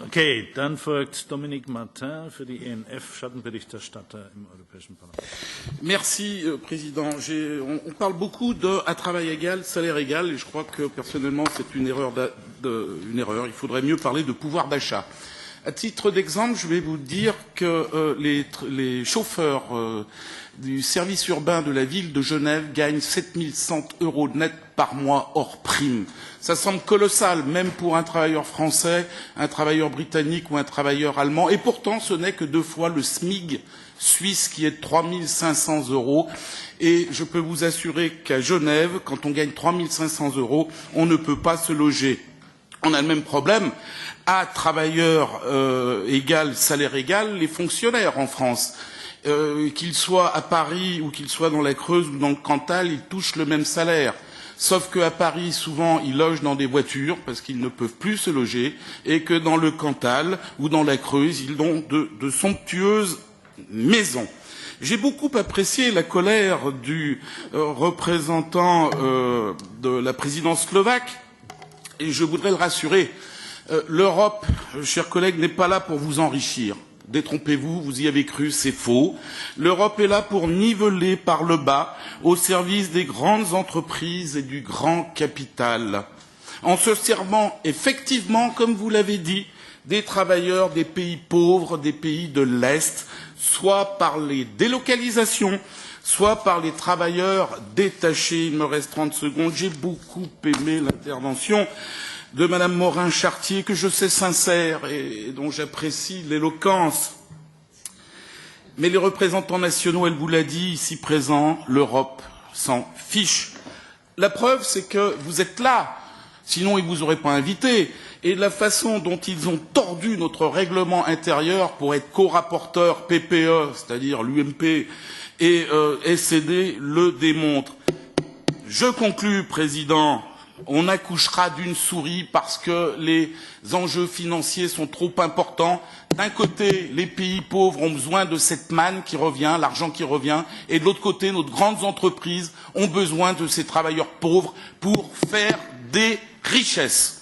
Okay, dann folgt Dominique Martin für die ENF, Schattenberichterstatter im Europäischen Parlament. Merci, Président. On parle beaucoup de à travail égal, salaire égal, et je crois que personnellement c'est une erreur. Il faudrait mieux parler de pouvoir d'achat. À titre d'exemple, je vais vous dire que les chauffeurs du service urbain de la ville de Genève gagnent 7 100 € net par mois hors prime. Ça semble colossal, même pour un travailleur français, un travailleur britannique ou un travailleur allemand. Et pourtant, ce n'est que 2 fois le SMIC suisse qui est de 3 500 €. Et je peux vous assurer qu'à Genève, quand on gagne 3 500 €, on ne peut pas se loger. On a le même problème à travailleur égal, salaire égal, les fonctionnaires en France. Qu'ils soient à Paris ou qu'ils soient dans la Creuse ou dans le Cantal, ils touchent le même salaire. Sauf qu'à Paris, souvent, ils logent dans des voitures parce qu'ils ne peuvent plus se loger, et que dans le Cantal ou dans la Creuse, ils ont de somptueuses maisons. J'ai beaucoup apprécié la colère du représentant de la présidence slovaque, et je voudrais le rassurer. L'Europe, chers collègues, n'est pas là pour vous enrichir. Détrompez-vous, vous y avez cru, c'est faux. L'Europe est là pour niveler par le bas au service des grandes entreprises et du grand capital, en se servant effectivement, comme vous l'avez dit, des travailleurs des pays pauvres, des pays de l'Est, soit par les délocalisations, soit par les travailleurs détachés. Il me reste 30 secondes. J'ai beaucoup aimé l'intervention de Madame Morin-Chartier, que je sais sincère et dont j'apprécie l'éloquence. Mais les représentants nationaux, elle vous l'a dit, ici présents, l'Europe s'en fiche. La preuve, c'est que vous êtes là, sinon ils ne vous auraient pas invité. Et la façon dont ils ont tordu notre règlement intérieur pour être co-rapporteur PPE, c'est-à-dire l'UMP, et SED, le démontre. Je conclus, Président. On accouchera d'une souris parce que les enjeux financiers sont trop importants. D'un côté, les pays pauvres ont besoin de cette manne qui revient, l'argent qui revient, et de l'autre côté, nos grandes entreprises ont besoin de ces travailleurs pauvres pour faire des richesses.